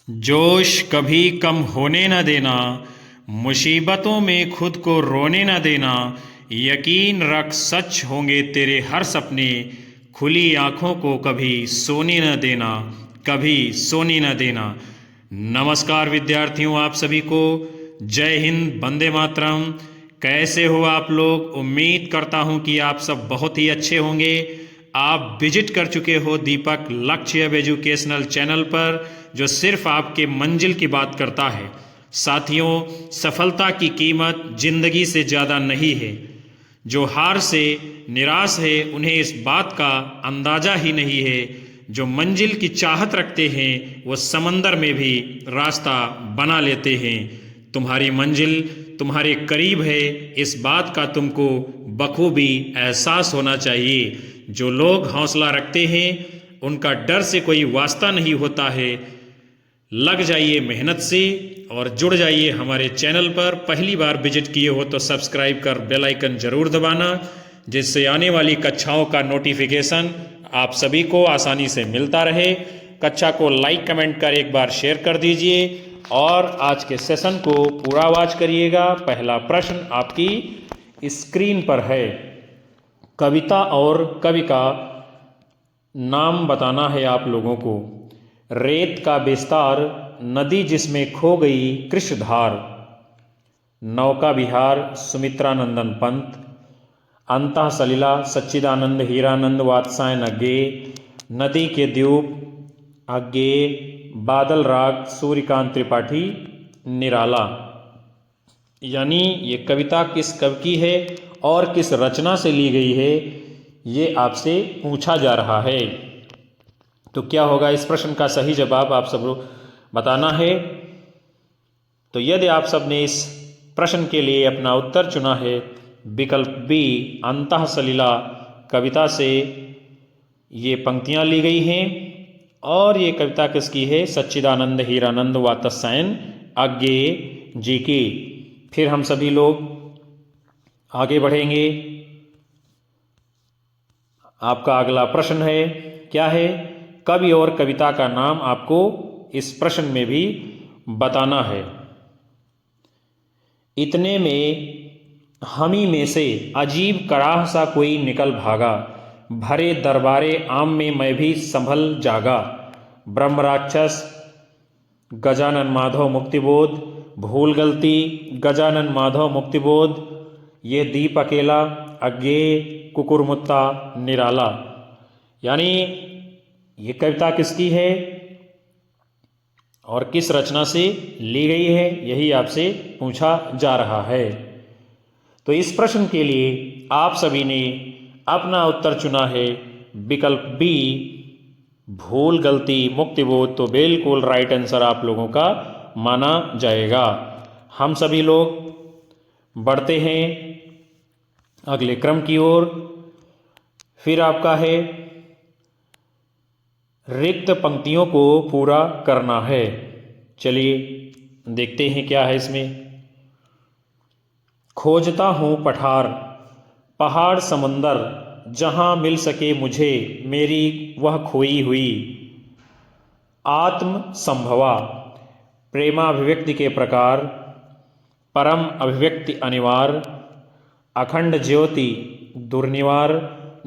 जोश कभी कम होने न देना, मुसीबतों में खुद को रोने न देना। यकीन रख सच होंगे तेरे हर सपने, खुली आंखों को कभी सोने न देना, कभी सोने न देना। नमस्कार विद्यार्थियों, आप सभी को जय हिंद, वंदे मातरम। कैसे हो आप लोग? उम्मीद करता हूं कि आप सब बहुत ही अच्छे होंगे। आप विजिट कर चुके हो दीपक लक्ष्य एजुकेशनल चैनल पर, जो सिर्फ आपके मंजिल की बात करता है। साथियों, सफलता की कीमत जिंदगी से ज़्यादा नहीं है। जो हार से निराश है उन्हें इस बात का अंदाजा ही नहीं है। जो मंजिल की चाहत रखते हैं वो समंदर में भी रास्ता बना लेते हैं। तुम्हारी मंजिल तुम्हारे करीब है, इस बात का तुमको बखूबी एहसास होना चाहिए। जो लोग हौसला रखते हैं उनका डर से कोई वास्ता नहीं होता है। लग जाइए मेहनत से और जुड़ जाइए हमारे चैनल पर। पहली बार विजिट किए हो तो सब्सक्राइब कर बेल आइकन जरूर दबाना, जिससे आने वाली कक्षाओं का नोटिफिकेशन आप सभी को आसानी से मिलता रहे। कक्षा को लाइक कमेंट कर एक बार शेयर कर दीजिए और आज के सेशन को पूरा वॉच करिएगा। पहला प्रश्न आपकी स्क्रीन पर है। कविता और कवि का नाम बताना है आप लोगों को। रेत का विस्तार, नदी जिसमें खो गई कृष्णधार, नौका विहार सुमित्रानंदन पंत, अंतः सलिला सच्चिदानंद हीरानंद वात्सायन अज्ञे, नदी के द्वीप अज्ञे, बादल राग सूर्यकांत त्रिपाठी निराला। यानी ये कविता किस कवि की है और किस रचना से ली गई है, ये आपसे पूछा जा रहा है। तो क्या होगा इस प्रश्न का सही जवाब आप सब लोग बताना है। तो यदि आप सब ने इस प्रश्न के लिए अपना उत्तर चुना है विकल्प बी, अंतः सलिला कविता से ये पंक्तियां ली गई हैं। और ये कविता किसकी है? सच्चिदानंद हीरानंद वात्स्यायन अज्ञेय जी की। फिर हम सभी लोग आगे बढ़ेंगे। आपका अगला प्रश्न है, क्या है? कवि और कविता का नाम आपको इस प्रश्न में भी बताना है। इतने में हमी में से अजीब कड़ाह सा कोई निकल भागा, भरे दरबारे आम में मैं भी संभल जागा। ब्रह्म राक्षस गजानन माधव मुक्तिबोध, भूल गलती गजानन माधव मुक्तिबोध, ये दीप अकेला अज्ञेय कुकुरमुत्ता निराला। यानी ये कविता किसकी है और किस रचना से ली गई है, यही आपसे पूछा जा रहा है। तो इस प्रश्न के लिए आप सभी ने अपना उत्तर चुना है विकल्प बी, भूल गलती मुक्तिबोध। तो बिल्कुल राइट आंसर आप लोगों का माना जाएगा। हम सभी लोग बढ़ते हैं अगले क्रम की ओर। फिर आपका है रिक्त पंक्तियों को पूरा करना है। चलिए देखते हैं क्या है इसमें। खोजता हूँ पठार पहाड़ समंदर, जहाँ मिल सके मुझे मेरी वह खोई हुई। आत्म संभवा प्रेमाभिव्यक्ति के प्रकार, परम अभिव्यक्ति अनिवार्य, अखंड ज्योति दुर्निवार,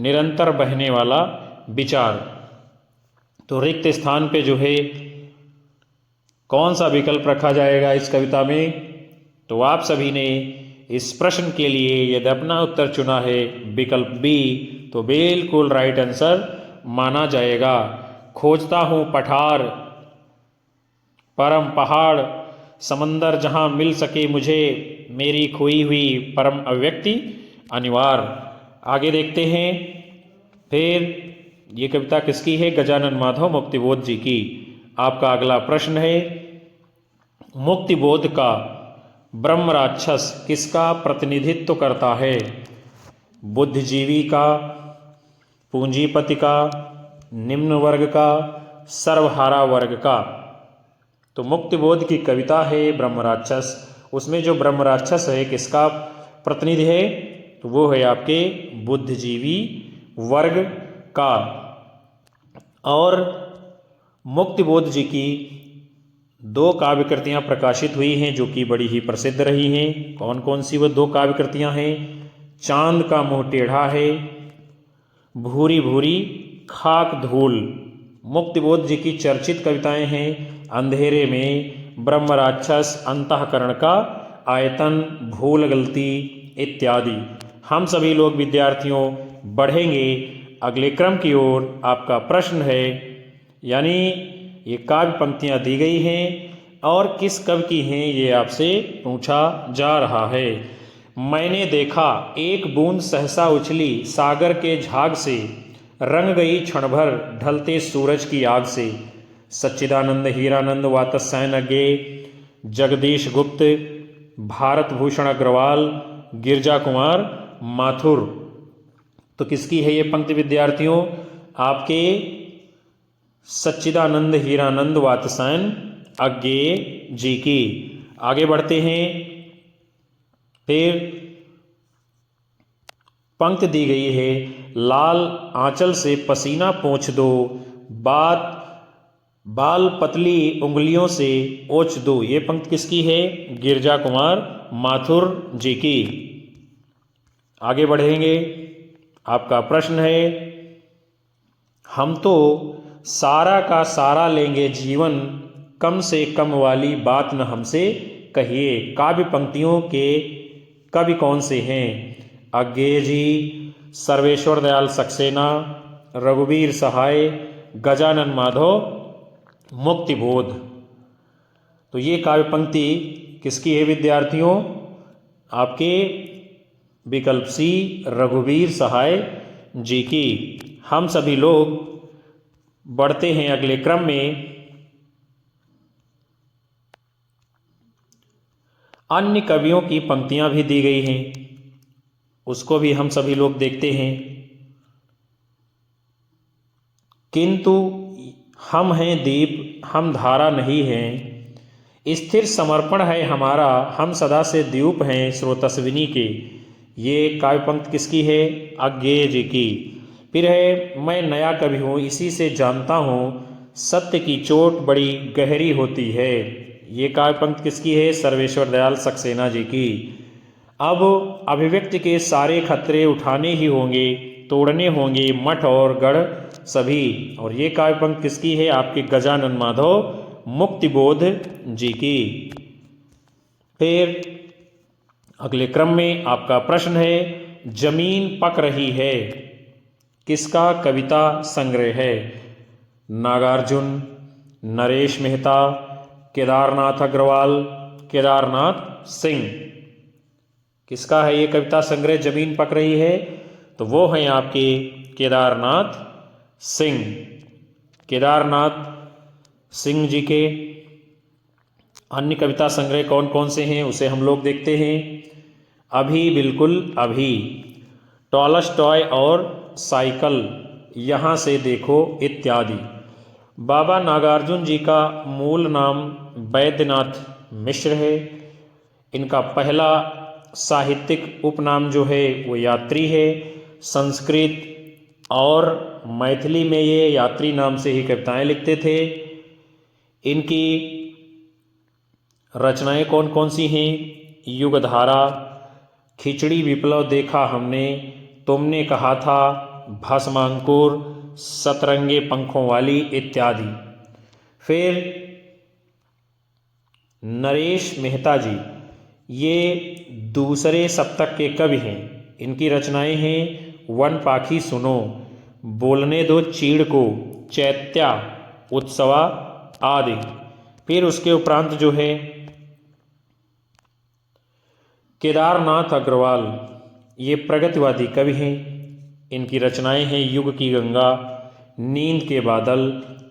निरंतर बहने वाला विचार। तो रिक्त स्थान पे जो है कौन सा विकल्प रखा जाएगा इस कविता में? तो आप सभी ने इस प्रश्न के लिए यदि अपना उत्तर चुना है विकल्प बी, तो बिल्कुल राइट आंसर माना जाएगा। खोजता हूँ पठार परम पहाड़ समंदर, जहाँ मिल सके मुझे मेरी खोई हुई परम अभिव्यक्ति अनिवार्य। आगे देखते हैं। फिर ये कविता किसकी है? गजानन माधव मुक्तिबोध जी की। आपका अगला प्रश्न है, मुक्तिबोध का ब्रह्म राक्षस किसका प्रतिनिधित्व करता है? बुद्धिजीवी का, पूंजीपति का, निम्न वर्ग का, सर्वहारा वर्ग का। तो मुक्तिबोध की कविता है ब्रह्म राक्षस। उसमें जो ब्रह्म राक्षस है किसका प्रतिनिधि है? तो वो है आपके बुद्धिजीवी वर्ग का। और मुक्तिबोध जी की दो काव्य कृतियाँ प्रकाशित हुई हैं जो कि बड़ी ही प्रसिद्ध रही हैं। कौन कौन सी वो दो काव्य कृतियाँ हैं? चांद का मुँह टेढ़ा है, भूरी भूरी खाक धूल। मुक्तिबोध जी की चर्चित कविताएं हैं अंधेरे में, ब्रह्म राक्षस, अंतःकरण का आयतन, भूल गलती इत्यादि। हम सभी लोग विद्यार्थियों बढ़ेंगे अगले क्रम की ओर। आपका प्रश्न है, यानी ये काव्य पंक्तियाँ दी गई हैं और किस कवि की हैं ये आपसे पूछा जा रहा है। मैंने देखा एक बूंद सहसा उछली सागर के झाग से, रंग गई क्षण भर ढलते सूरज की आग से। सच्चिदानंद हीरानंद वात्स्यायन अज्ञेय, जगदीश गुप्त, भारत भूषण अग्रवाल, गिरजा कुमार माथुर। तो किसकी है ये पंक्ति विद्यार्थियों? आपके सच्चिदानंद हीरानंद वात्स्यायन अज्ञेय जी की। आगे बढ़ते हैं। फिर पंक्ति दी गई है, लाल आंचल से पसीना पोंछ दो, बाल पतली उंगलियों से ओछ दो। ये पंक्ति किसकी है? गिरजा कुमार माथुर जी की। आगे बढ़ेंगे। आपका प्रश्न है, हम तो सारा का सारा लेंगे जीवन, कम से कम वाली बात न हमसे कहिए। काव्य पंक्तियों के कवि कौन से हैं? अज्ञेय जी, सर्वेश्वर दयाल सक्सेना, रघुवीर सहाय, गजानन माधव, मुक्तिबोध। तो ये काव्य पंक्ति किसकी है विद्यार्थियों? आपके विकल्प सी रघुवीर सहाय जी की। हम सभी लोग बढ़ते हैं अगले क्रम में। अन्य कवियों की पंक्तियां भी दी गई हैं, उसको भी हम सभी लोग देखते हैं। किंतु हम हैं दीप, हम धारा नहीं हैं, स्थिर समर्पण है हमारा, हम सदा से द्यूप हैं स्रोतस्विनी के। ये काव्य पंक्ति किसकी है? अज्ञेय जी की। फिर है, मैं नया कवि हूँ इसी से जानता हूँ, सत्य की चोट बड़ी गहरी होती है। ये काव्य पंक्ति किसकी है? सर्वेश्वर दयाल सक्सेना जी की। अब अभिव्यक्ति के सारे खतरे उठाने ही होंगे, तोड़ने होंगे मठ और गढ़ सभी। और ये काव्य पंक्ति किसकी है? आपके गजानन माधव मुक्तिबोध जी की। फिर अगले क्रम में आपका प्रश्न है, जमीन पक रही है किसका कविता संग्रह है? नागार्जुन, नरेश मेहता, केदारनाथ अग्रवाल, केदारनाथ सिंह। किसका है ये कविता संग्रह जमीन पक रही है? तो वो हैं आपके केदारनाथ सिंह। केदारनाथ सिंह जी के अन्य कविता संग्रह कौन कौन से हैं उसे हम लोग देखते हैं। अभी बिल्कुल अभी, टॉलस्टॉय और साइकिल, यहाँ से देखो इत्यादि। बाबा नागार्जुन जी का मूल नाम वैद्यनाथ मिश्र है। इनका पहला साहित्यिक उपनाम जो है वो यात्री है। संस्कृत और मैथिली में ये यात्री नाम से ही कविताएं लिखते थे। इनकी रचनाएं कौन कौन सी हैं? युगधारा, खिचड़ी विप्लव देखा हमने, तुमने कहा था, भस्मांकुर, सतरंगे पंखों वाली इत्यादि। फिर नरेश मेहता जी, ये दूसरे सप्तक के कवि हैं। इनकी रचनाएं हैं वन पाखी सुनो, बोलने दो चीड़ को, चैत्या, उत्सवा आदि। फिर उसके उपरांत जो है केदारनाथ अग्रवाल, ये प्रगतिवादी कवि हैं। इनकी रचनाएं हैं युग की गंगा, नींद के बादल,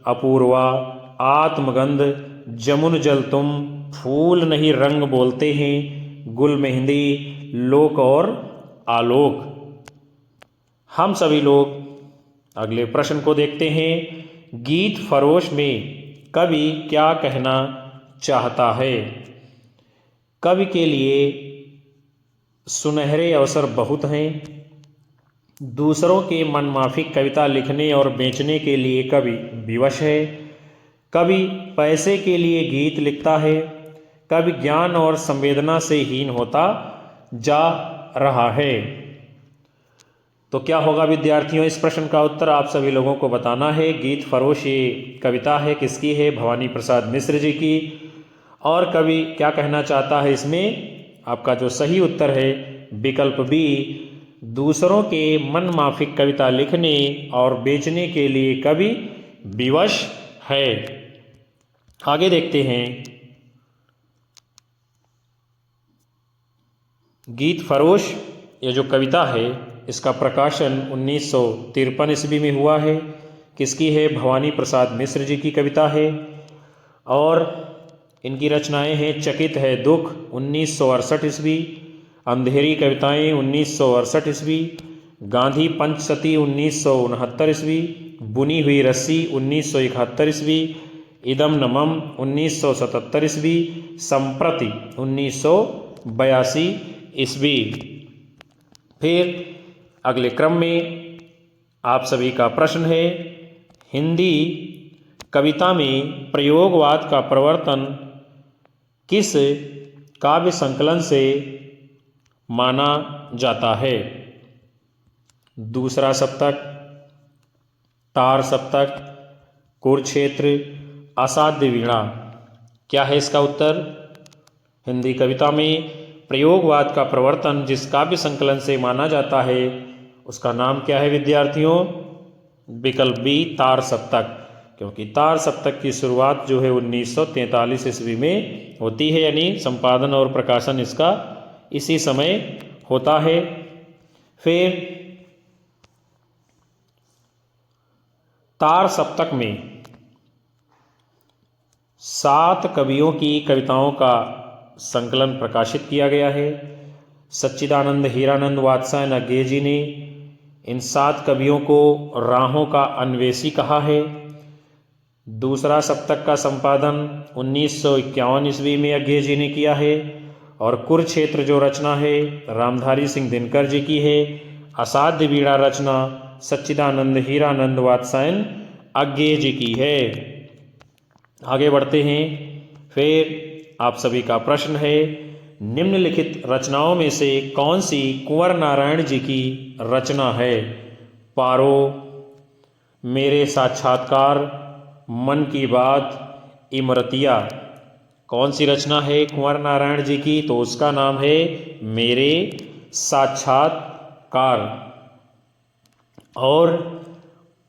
अपूर्वा, आत्मगंध, जमुन जल तुम, फूल नहीं रंग बोलते हैं, गुल मेहंदी, लोक और आलोक। हम सभी लोग अगले प्रश्न को देखते हैं। गीत फरोश में कवि क्या कहना चाहता है? कवि के लिए सुनहरे अवसर बहुत हैं। दूसरों के मनमाफिक कविता लिखने और बेचने के लिए कवि विवश है। कभी पैसे के लिए गीत लिखता है, कभी ज्ञान और संवेदना से हीन होता जा रहा है। तो क्या होगा विद्यार्थियों, इस प्रश्न का उत्तर आप सभी लोगों को बताना है। गीत फरोश ये कविता है, किसकी है? भवानी प्रसाद मिश्र जी की। और कवि क्या कहना चाहता है इसमें? आपका जो सही उत्तर है विकल्प बी, दूसरों के मन माफिक कविता लिखने और बेचने के लिए कवि विवश है। आगे देखते हैं। गीत फरोश ये जो कविता है इसका प्रकाशन 1953 ईस्वी में हुआ है। किसकी है? भवानी प्रसाद मिश्र जी की कविता है। और इनकी रचनाएं हैं चकित है दुख 1968 ईस्वी, अंधेरी कविताएं 1968 ईस्वी, गांधी पंचसती 1969 ईस्वी, बुनी हुई रस्सी 1971 ईस्वी, इदम नमम 1977 ईस्वी, संप्रति 1982 ईस्वी। फिर अगले क्रम में आप सभी का प्रश्न है, हिंदी कविता में प्रयोगवाद का प्रवर्तन किस काव्य संकलन से माना जाता है? दूसरा सप्तक, तार सप्तक, कुरुक्षेत्र, असाध्य वीणा। क्या है इसका उत्तर? हिंदी कविता में प्रयोगवाद का प्रवर्तन जिस काव्य संकलन से माना जाता है उसका नाम क्या है विद्यार्थियों? विकल्प बी, तार सप्तक। क्योंकि तार सप्तक की शुरुआत जो है 1943 ईस्वी में होती है, यानी संपादन और प्रकाशन इसका इसी समय होता है। फिर तार सप्तक में 7 कवियों की कविताओं का संकलन प्रकाशित किया गया है। सच्चिदानंद हीरानंद वात्स्यायन अज्ञेय जी ने इन 7 कवियों को राहों का अन्वेषी कहा है। दूसरा सप्तक का संपादन 1951 ईस्वी में अज्ञेय जी ने किया है। और कुरुक्षेत्र जो रचना है रामधारी सिंह दिनकर जी की है। असाध्य वीणा रचना सच्चिदानंद हीरानंद वात्स्यायन अज्ञेय जी की है। आगे बढ़ते हैं। फिर आप सभी का प्रश्न है, निम्नलिखित रचनाओं में से कौन सी कुंवर नारायण जी की रचना है? पारो, मेरे साक्षात्कार, मन की बात, इमरतिया। कौन सी रचना है कुंवर नारायण जी की? तो उसका नाम है मेरे साक्षात्कार। और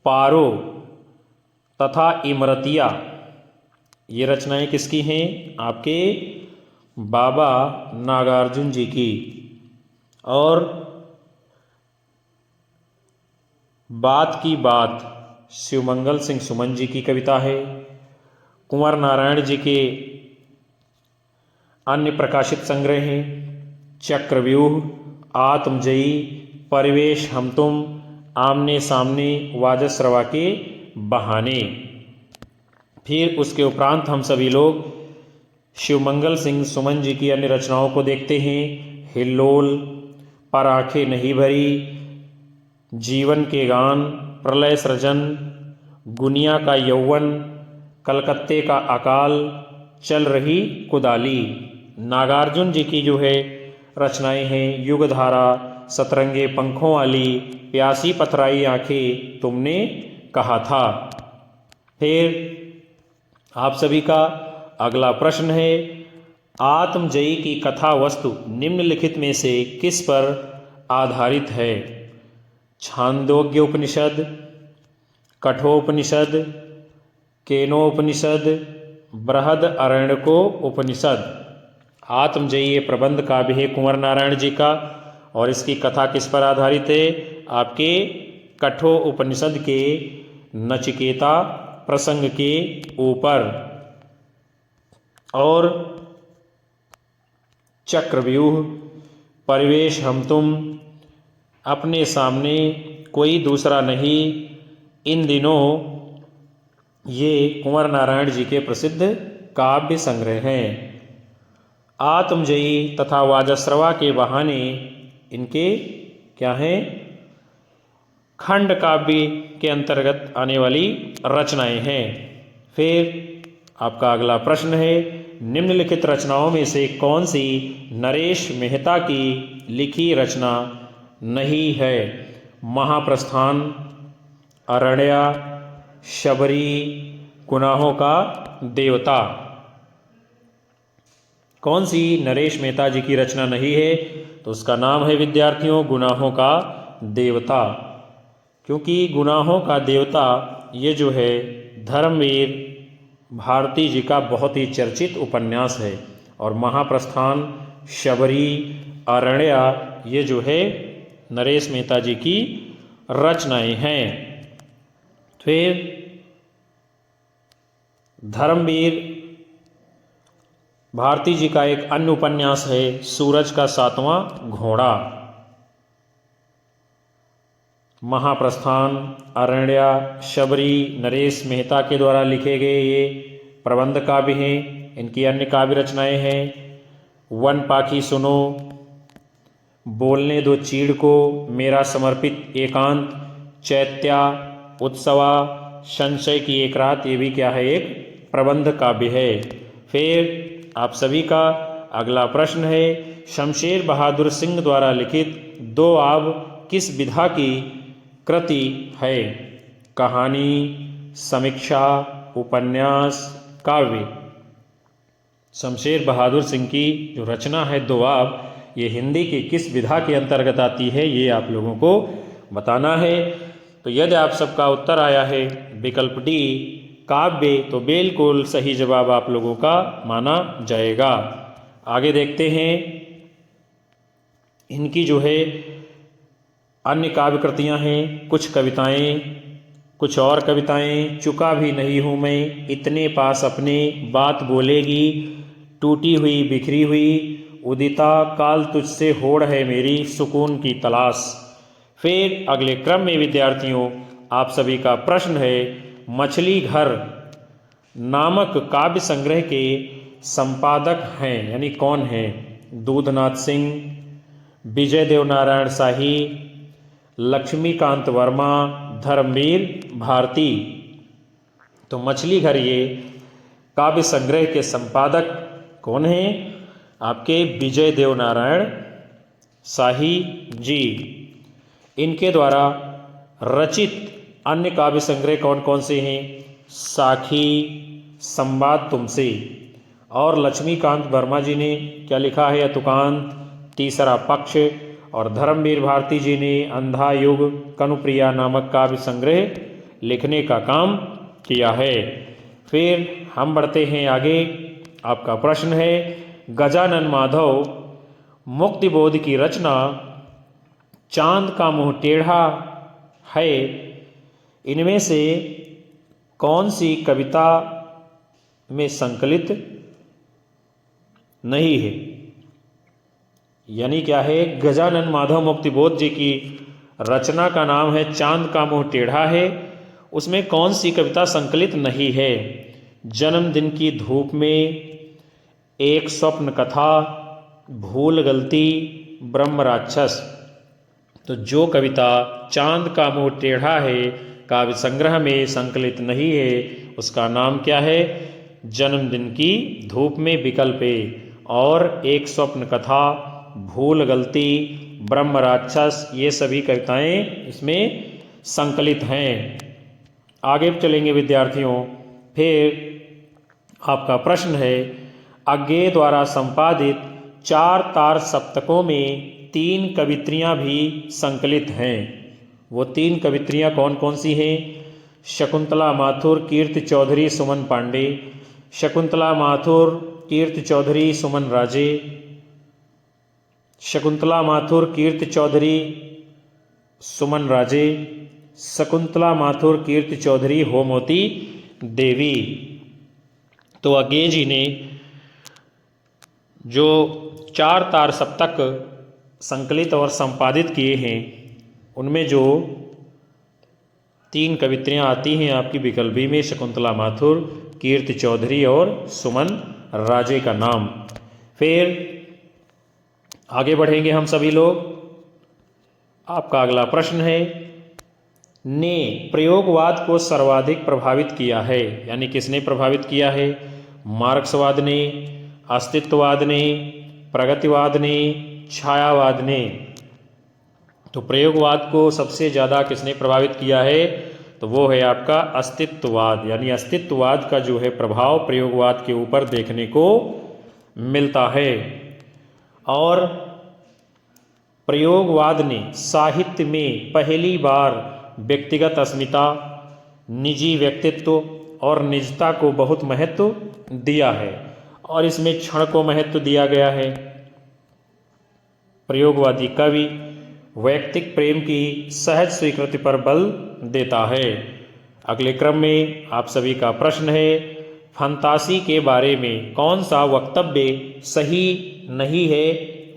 पारो तथा इमरतिया ये रचनाएं किसकी हैं? आपके बाबा नागार्जुन जी की। और बात की बात शिवमंगल सिंह सुमन जी की कविता है। कुंवर नारायण जी के अन्य प्रकाशित संग्रह हैं चक्रव्यूह, आत्मजयी, परिवेश, हम तुम, आमने सामने, वाजश्रवा के बहाने। फिर उसके उपरांत हम सभी लोग शिवमंगल सिंह सुमन जी की अन्य रचनाओं को देखते हैं। हिल्लोल, पर आंखें नहीं भरी, जीवन के गान, प्रलय सृजन, गुनिया का यौवन, कलकत्ते का अकाल, चल रही कुदाली। नागार्जुन जी की जो है रचनाएं हैं युगधारा, सतरंगे पंखों वाली, प्यासी पथराई आंखें, तुमने कहा था। फिर आप सभी का अगला प्रश्न है, आत्मजयी की कथा वस्तु निम्नलिखित में से किस पर आधारित है? छांदोग्य उपनिषद, कठोपनिषद, केनोपनिषद, बृहद अरण्यको उपनिषद। आत्मजयी ये प्रबंध काव्य है कुंवर नारायण जी का और इसकी कथा किस पर आधारित है? आपके कठो उपनिषद के नचिकेता प्रसंग के ऊपर। और चक्रव्यूह, परिवेश, हम तुम, अपने सामने, कोई दूसरा नहीं, इन दिनों ये कुंवर नारायण जी के प्रसिद्ध काव्य संग्रह हैं। आत्मजयी तथा वाजश्रवा के बहाने इनके क्या हैं? खंड काव्य के अंतर्गत आने वाली रचनाएं हैं। फिर आपका अगला प्रश्न है, निम्नलिखित रचनाओं में से कौन सी नरेश मेहता की लिखी रचना नहीं है? महाप्रस्थान, अरण्या, शबरी, गुनाहों का देवता। कौन सी नरेश मेहता जी की रचना नहीं है? तो उसका नाम है विद्यार्थियों गुनाहों का देवता। क्योंकि गुनाहों का देवता ये जो है धर्मवीर भारती जी का बहुत ही चर्चित उपन्यास है। और महाप्रस्थान, शबरी, अरण्या ये जो है नरेश मेहता जी की रचनाएं हैं। फिर धर्मवीर भारती जी का एक अन्य उपन्यास है सूरज का सातवां घोड़ा। महाप्रस्थान, अरण्या, शबरी नरेश मेहता के द्वारा लिखे गए ये प्रबंध काव्य हैं। इनकी अन्य काव्य रचनाएं हैं वन पाखी सुनो, बोलने दो चीड़ को, मेरा समर्पित एकांत, चैत्या, उत्सवा, संशय की एक रात, ये भी क्या है एक प्रबंध काव्य है। फिर आप सभी का अगला प्रश्न है, शमशेर बहादुर सिंह द्वारा लिखित दो आब किस विधा की कृति है? कहानी, समीक्षा, उपन्यास, काव्य। शमशेर बहादुर सिंह की जो रचना है दो आब, ये हिंदी की किस विधा के अंतर्गत आती है ये आप लोगों को बताना है। तो यदि आप सबका उत्तर आया है विकल्प डी काव्य, तो बिल्कुल सही जवाब आप लोगों का माना जाएगा। आगे देखते हैं इनकी जो है अन्य काव्य कृतियाँ हैं, कुछ कविताएं, कुछ और कविताएं। चुका भी नहीं हूँ मैं, इतने पास अपने, बात बोलेगी, टूटी हुई बिखरी हुई, उदिता, काल तुझसे होड़ है मेरी, सुकून की तलाश। फिर अगले क्रम में विद्यार्थियों आप सभी का प्रश्न है, मछली घर नामक काव्य संग्रह के संपादक हैं यानी कौन हैं? दूधनाथ सिंह, विजय देवनारायण शाही, लक्ष्मीकांत वर्मा, धर्मवीर भारती। तो मछली घर ये काव्य संग्रह के संपादक कौन हैं? आपके विजय देवनारायण शाही जी। इनके द्वारा रचित अन्य काव्य संग्रह कौन कौन से हैं? साखी, संवाद तुमसे। और लक्ष्मीकांत वर्मा जी ने क्या लिखा है? यतुकांत, तीसरा पक्ष। और धर्मवीर भारती जी ने अंधा युग, कनुप्रिया नामक काव्य संग्रह लिखने का काम किया है। फिर हम बढ़ते हैं आगे। आपका प्रश्न है, गजानन माधव मुक्तिबोध की रचना चांद का मुंह टेढ़ा है, इनमें से कौन सी कविता में संकलित नहीं है? यानी क्या है? गजानन माधव मुक्तिबोध जी की रचना का नाम है चांद का मुंह टेढ़ा है, उसमें कौन सी कविता संकलित नहीं है? जन्मदिन की धूप में, एक स्वप्न कथा, भूल गलती, ब्रह्म राक्षस। तो जो कविता चांद का मुंह टेढ़ा है काव्य संग्रह में संकलित नहीं है उसका नाम क्या है? जन्मदिन की धूप में विकल्प है। और एक स्वप्न कथा, भूल गलती, ब्रह्म राक्षस ये सभी कविताएं इसमें संकलित हैं। आगे चलेंगे विद्यार्थियों। फिर आपका प्रश्न है, अज्ञेय द्वारा संपादित चार तार सप्तकों में 3 कवित्रियां भी संकलित हैं। वो 3 कवित्रियां कौन कौन सी हैं? शकुंतला माथुर, कीर्ति चौधरी, सुमन पांडे। शकुंतला माथुर, कीर्ति चौधरी, सुमन राजे। शकुंतला माथुर, कीर्ति चौधरी, सुमन राजे। शकुंतला माथुर, कीर्ति चौधरी, होमवती देवी। तो अज्ञेय जी ने जो 4 तार सप्तक संकलित और संपादित किए हैं उनमें जो 3 कवित्रियाँ आती हैं आपकी विकल्प बी में, शकुंतला माथुर, कीर्ति चौधरी और सुमन राजे का नाम। फिर आगे बढ़ेंगे हम सभी लोग। आपका अगला प्रश्न है, ने प्रयोगवाद को सर्वाधिक प्रभावित किया है, यानी किसने प्रभावित किया है? मार्क्सवाद ने, अस्तित्ववाद ने, प्रगतिवाद ने, छायावाद ने। तो प्रयोगवाद को सबसे ज़्यादा किसने प्रभावित किया है? तो वो है आपका अस्तित्ववाद, यानी अस्तित्ववाद का जो है प्रभाव प्रयोगवाद के ऊपर देखने को मिलता है। और प्रयोगवाद ने साहित्य में पहली बार व्यक्तिगत अस्मिता, निजी व्यक्तित्व और निजता को बहुत महत्व दिया है, और इसमें क्षण को महत्व दिया गया है। प्रयोगवादी कवि वैयक्तिक प्रेम की सहज स्वीकृति पर बल देता है। अगले क्रम में आप सभी का प्रश्न है, फंतासी के बारे में कौन सा वक्तव्य सही नहीं है,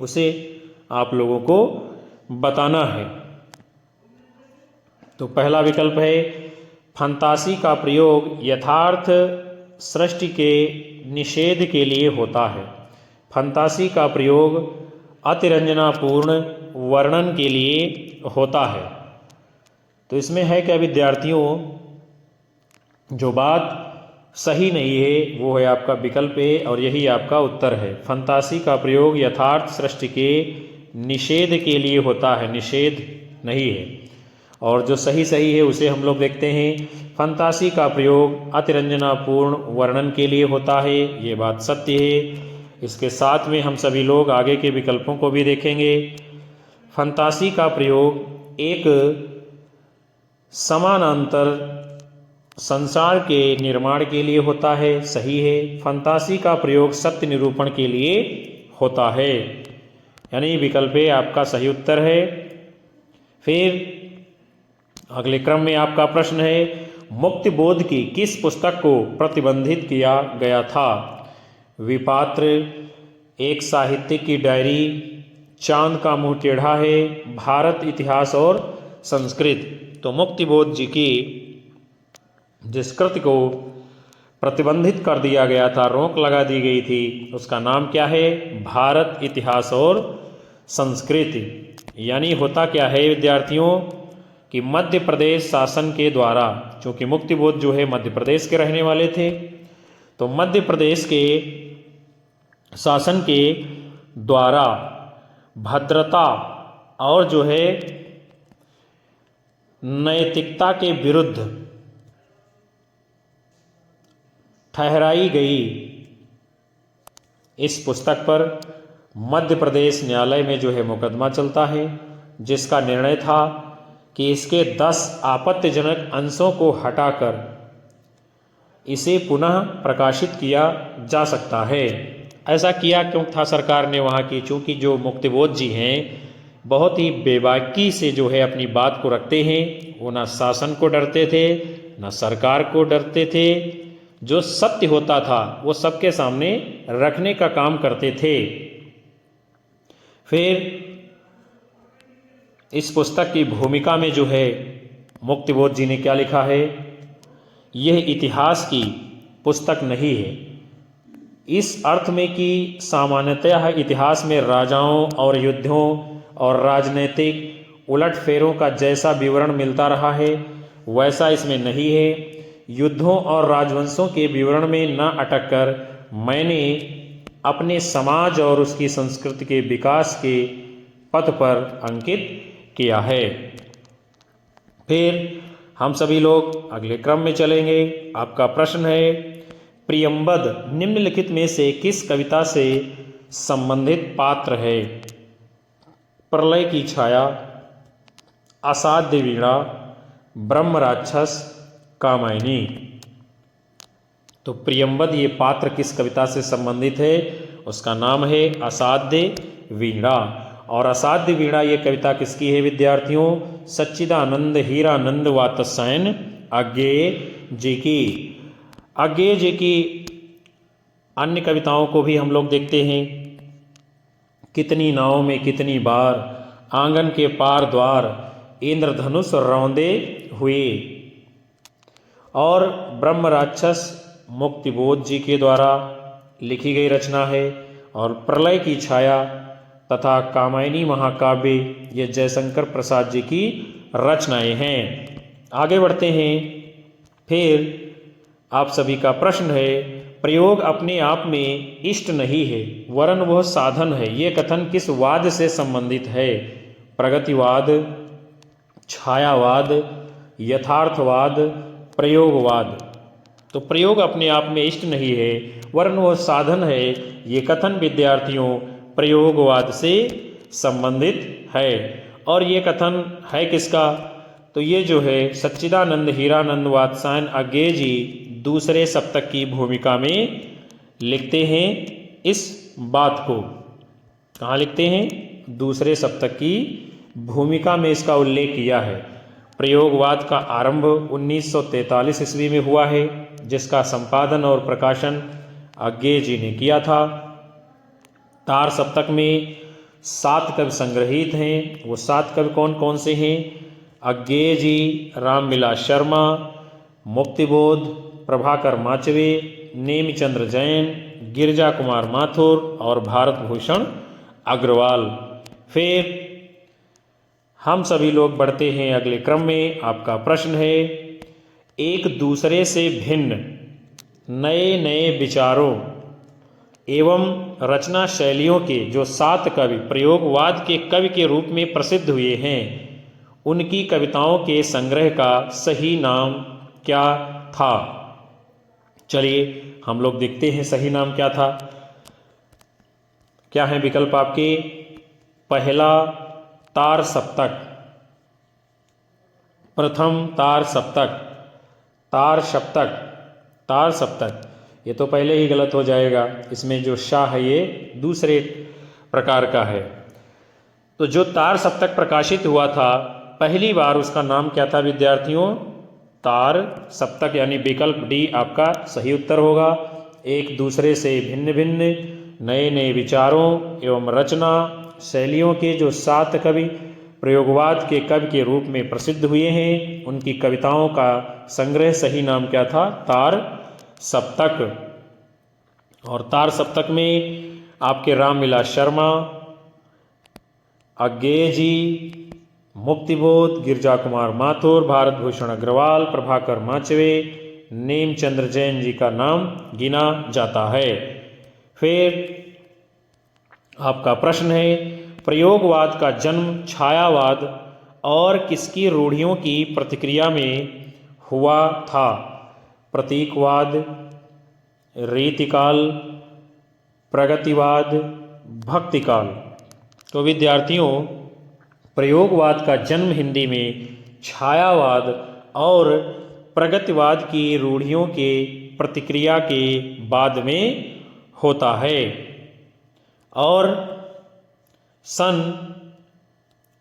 उसे आप लोगों को बताना है। तो पहला विकल्प है, फंतासी का प्रयोग यथार्थ सृष्टि के निषेध के लिए होता है। फंतासी का प्रयोग अतिरंजनापूर्ण वर्णन के लिए होता है। तो इसमें है क्या विद्यार्थियों, जो बात सही नहीं है वो है आपका विकल्प ए, और यही आपका उत्तर है। फंतासी का प्रयोग यथार्थ सृष्टि के निषेध के लिए होता है, निषेध नहीं है। और जो सही सही है उसे हम लोग देखते हैं। फंतासी का प्रयोग अतिरंजनापूर्ण वर्णन के लिए होता है, ये बात सत्य है। इसके साथ में हम सभी लोग आगे के विकल्पों को भी देखेंगे। फंतासी का प्रयोग एक समानांतर संसार के निर्माण के लिए होता है, सही है। फंतासी का प्रयोग सत्य निरूपण के लिए होता है, यानी विकल्प ए आपका सही उत्तर है। फिर अगले क्रम में आपका प्रश्न है, मुक्तिबोध की किस पुस्तक को प्रतिबंधित किया गया था? विपात्र, एक साहित्यिक की डायरी, चांद का मुंह टेढ़ा है, भारत इतिहास और संस्कृत। तो मुक्तिबोध जी की जिस कृति को प्रतिबंधित कर दिया गया था, रोक लगा दी गई थी, उसका नाम क्या है? भारत इतिहास और संस्कृति। यानी होता क्या है विद्यार्थियों कि मध्य प्रदेश शासन के द्वारा, चूंकि मुक्तिबोध जो है मध्य प्रदेश के रहने वाले थे, तो मध्य प्रदेश के शासन के द्वारा भद्रता और जो है नैतिकता के विरुद्ध ठहराई गई इस पुस्तक पर मध्य प्रदेश न्यायालय में जो है मुकदमा चलता है, जिसका निर्णय था कि इसके 10 आपत्तिजनक अंशों को हटाकर इसे पुनः प्रकाशित किया जा सकता है। ऐसा किया क्यों था सरकार ने वहाँ की? चूँकि जो मुक्तिबोध जी हैं बहुत ही बेबाकी से जो है अपनी बात को रखते हैं। वो ना शासन को डरते थे, ना सरकार को डरते थे। जो सत्य होता था वो सबके सामने रखने का काम करते थे। फिर इस पुस्तक की भूमिका में जो है मुक्तिबोध जी ने क्या लिखा है? यह इतिहास की पुस्तक नहीं है, इस अर्थ में कि सामान्यतः इतिहास में राजाओं और युद्धों और राजनीतिक उलटफेरों का जैसा विवरण मिलता रहा है वैसा इसमें नहीं है। युद्धों और राजवंशों के विवरण में न अटककर मैंने अपने समाज और उसकी संस्कृति के विकास के पथ पर अंकित किया है। फिर हम सभी लोग अगले क्रम में चलेंगे। आपका प्रश्न है, प्रियंबद निम्नलिखित में से किस कविता से संबंधित पात्र है? प्रलय की छाया, असाध्य वीणा, ब्रह्म राक्षस, कामायनी। तो प्रियंबद ये पात्र किस कविता से संबंधित है? उसका नाम है असाध्य वीणा। और असाध्य वीणा ये कविता किसकी है विद्यार्थियों? सच्चिदानंद हीरानंद वात्स्यायन अज्ञेय जी की। अज्ञेय जी की अन्य कविताओं को भी हम लोग देखते हैं। कितनी नाव में कितनी बार, आंगन के पार द्वार, इंद्रधनुष रौंदे हुए। और ब्रह्म राक्षस मुक्तिबोध जी के द्वारा लिखी गई रचना है। और प्रलय की छाया तथा कामायनी महाकाव्य ये जयशंकर प्रसाद जी की रचनाएं हैं। आगे बढ़ते हैं। फिर आप सभी का प्रश्न है, प्रयोग अपने आप में इष्ट नहीं है वरन वह साधन है, ये कथन किस वाद से संबंधित है? प्रगतिवाद, छायावाद, यथार्थवाद, प्रयोगवाद। तो प्रयोग अपने आप में इष्ट नहीं है वरन वह साधन है, ये कथन विद्यार्थियों प्रयोगवाद से संबंधित है। और ये कथन है किसका? तो ये जो है सच्चिदानंद हीरानंद वात्सायन अज्ञेय जी दूसरे सप्तक की भूमिका में लिखते हैं इस बात को। कहाँ लिखते हैं? दूसरे सप्तक की भूमिका में इसका उल्लेख किया है। प्रयोगवाद का आरंभ 1943 ईस्वी में हुआ है, जिसका संपादन और प्रकाशन अज्ञेय जी ने किया था। तार सप्तक में 7 कवि संग्रहित हैं। वो 7 कवि कौन कौन से हैं? अज्ञेय जी, रामविलास शर्मा, मुक्तिबोध, प्रभाकर माचवे, नेमिचंद्र जैन, गिरिजा कुमार माथुर और भारत भूषण अग्रवाल। फिर हम सभी लोग बढ़ते हैं अगले क्रम में। आपका प्रश्न है, एक दूसरे से भिन्न नए नए विचारों एवं रचना शैलियों के जो 7 कवि प्रयोगवाद के कवि के रूप में प्रसिद्ध हुए हैं, उनकी कविताओं के संग्रह का सही नाम क्या था? चलिए हम लोग देखते हैं सही नाम क्या था। क्या है विकल्प आपके? पहला तार सप्तक, प्रथम तार सप्तक, तार सप्तक, तार सप्तक। ये तो पहले ही गलत हो जाएगा, इसमें जो शाह है ये दूसरे प्रकार का है। तो जो तार सप्तक प्रकाशित हुआ था पहली बार, उसका नाम क्या था विद्यार्थियों? तार सप्तक, यानी विकल्प डी आपका सही उत्तर होगा। एक दूसरे से भिन्न भिन्न नए नए विचारों एवं रचना शैलियों के जो 7 कवि प्रयोगवाद के कवि के रूप में प्रसिद्ध हुए हैं, उनकी कविताओं का संग्रह सही नाम क्या था? तार सप्तक। और तार सप्तक में आपके रामविलास शर्मा, अज्ञेय जी, मुक्तिबोध, गिरिजा कुमार माथुर, भारत भूषण अग्रवाल, प्रभाकर माचवे, नेमचंद्र जैन जी का नाम गिना जाता है। फिर आपका प्रश्न है, प्रयोगवाद का जन्म छायावाद और किसकी रूढ़ियों की प्रतिक्रिया में हुआ था? प्रतीकवाद, रीतिकाल, प्रगतिवाद, भक्तिकाल। तो विद्यार्थियों प्रयोगवाद का जन्म हिंदी में छायावाद और प्रगतिवाद की रूढ़ियों के प्रतिक्रिया के बाद में होता है। और सन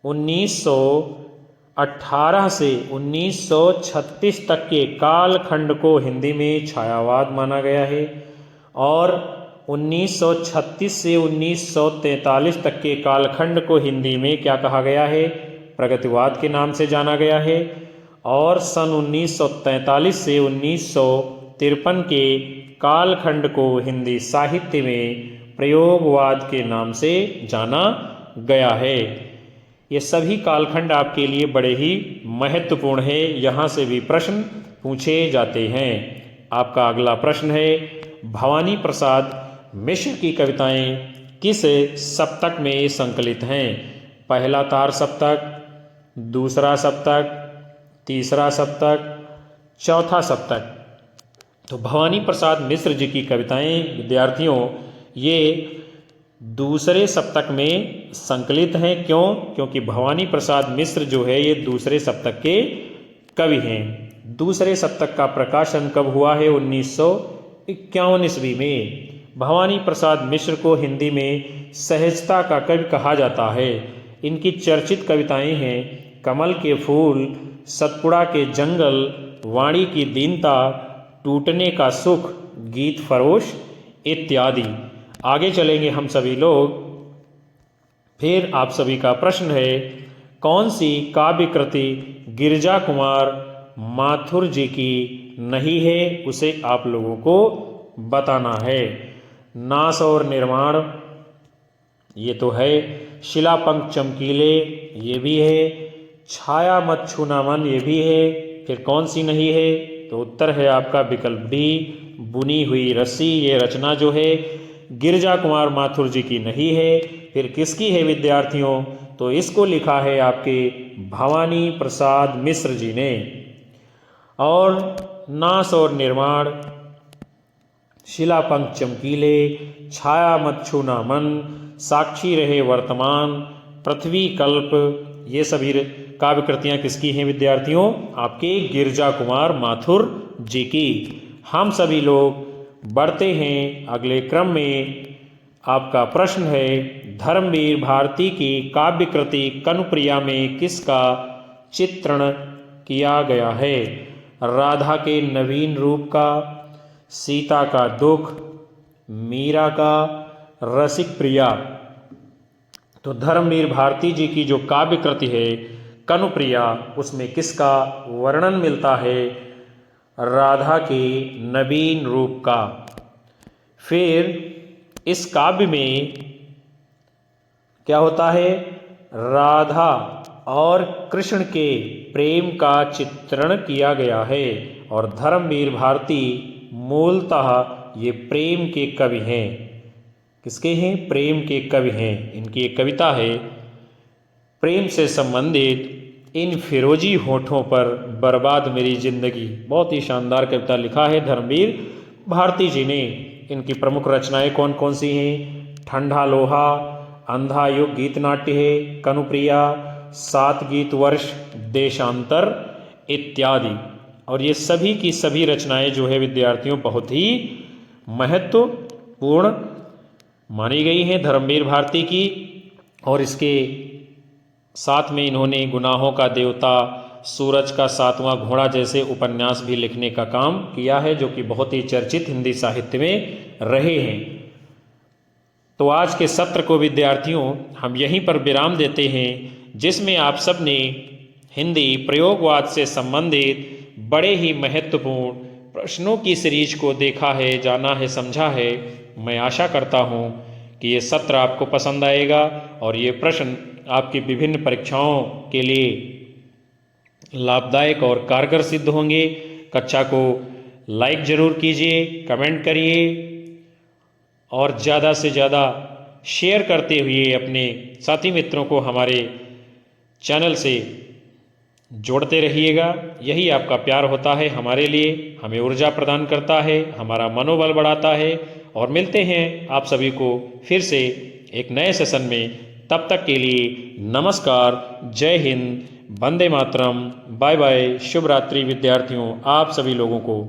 1918 से 1936 तक के कालखंड को हिंदी में छायावाद माना गया है और 1936 से 1943 तक के कालखंड को हिंदी में क्या कहा गया है? प्रगतिवाद के नाम से जाना गया है। और सन 1943 से 1953 के कालखंड को हिंदी साहित्य में प्रयोगवाद के नाम से जाना गया है। ये सभी कालखंड आपके लिए बड़े ही महत्वपूर्ण है, यहाँ से भी प्रश्न पूछे जाते हैं। आपका अगला प्रश्न है, भवानी प्रसाद मिश्र की कविताएं किस सप्तक में संकलित हैं? पहला तार सप्तक, दूसरा सप्तक, तीसरा सप्तक, चौथा सप्तक। तो भवानी प्रसाद मिश्र जी की कविताएं विद्यार्थियों ये दूसरे सप्तक में संकलित हैं। क्यों? क्योंकि भवानी प्रसाद मिश्र जो है ये दूसरे सप्तक के कवि हैं। दूसरे सप्तक का प्रकाशन कब हुआ है? 1951 ईस्वी में। भवानी प्रसाद मिश्र को हिंदी में सहजता का कवि कहा जाता है। इनकी चर्चित कविताएं हैं कमल के फूल, सतपुड़ा के जंगल, वाणी की दीनता, टूटने का सुख, गीत फरोश इत्यादि। आगे चलेंगे हम सभी लोग। फिर आप सभी का प्रश्न है, कौन सी काव्य कृति गिरिजा कुमार माथुर जी की नहीं है? उसे आप लोगों को बताना है। नाश और निर्माण ये तो है, शिलापंख चमकीले ये भी है, छाया मत छूना मन ये भी है। फिर कौन सी नहीं है? तो उत्तर है आपका विकल्प डी, बुनी हुई रस्सी, ये रचना जो है गिरजा कुमार माथुर जी की नहीं है, फिर किसकी है विद्यार्थियों? तो इसको लिखा है आपके भवानी प्रसाद मिश्र जी ने। और नाश और निर्माण, शिलापंख चमकीले, छाया मत छूना मन, साक्षी रहे वर्तमान, पृथ्वी कल्प, ये सभी काव्य कृतियाँ किसकी हैं विद्यार्थियों? आपके गिरजा कुमार माथुर जी की। हम सभी लोग बढ़ते हैं अगले क्रम में। आपका प्रश्न है, धर्मवीर भारती की काव्य कृति कनुप्रिया में किसका चित्रण किया गया है? राधा के नवीन रूप का, सीता का दुख, मीरा का रसिक प्रिया। तो धर्मवीर भारती जी की जो काव्य कृति है कनुप्रिया, उसमें किसका वर्णन मिलता है? राधा के नवीन रूप का। फिर इस काव्य में क्या होता है? राधा और कृष्ण के प्रेम का चित्रण किया गया है। और धर्मवीर भारती मूलतः ये प्रेम के कवि हैं। किसके हैं? प्रेम के कवि हैं। इनकी एक कविता है, प्रेम से संबंधित इन फिरोजी होठों पर बर्बाद मेरी जिंदगी। बहुत ही शानदार कविता लिखा है धर्मवीर भारती जी ने। इनकी प्रमुख रचनाएं कौन कौन सी हैं? ठंडा लोहा, अंधा युग गीत नाट्य है, कनुप्रिया, 7 गीत वर्ष, देशांतर इत्यादि। और ये सभी की सभी रचनाएं जो है विद्यार्थियों बहुत ही महत्वपूर्ण मानी गई हैं धर्मवीर भारती की। और इसके साथ में इन्होंने गुनाहों का देवता, सूरज का 7वां घोड़ा जैसे उपन्यास भी लिखने का काम किया है, जो कि बहुत ही चर्चित हिंदी साहित्य में रहे हैं। तो आज के सत्र को विद्यार्थियों हम यहीं पर विराम देते हैं, जिसमें आप सब ने हिंदी प्रयोगवाद से संबंधित बड़े ही महत्वपूर्ण प्रश्नों की सीरीज को देखा है, जाना है, समझा है। मैं आशा करता हूँ कि ये सत्र आपको पसंद आएगा और ये प्रश्न आपकी विभिन्न परीक्षाओं के लिए लाभदायक और कारगर सिद्ध होंगे। कक्षा को लाइक जरूर कीजिए, कमेंट करिए और ज़्यादा से ज़्यादा शेयर करते हुए अपने साथी मित्रों को हमारे चैनल से जोड़ते रहिएगा। यही आपका प्यार होता है हमारे लिए, हमें ऊर्जा प्रदान करता है, हमारा मनोबल बढ़ाता है। और मिलते हैं आप सभी को फिर से एक नए सेशन में। तब तक के लिए नमस्कार, जय हिंद, वंदे मातरम, बाय बाय, शुभ रात्रि विद्यार्थियों आप सभी लोगों को।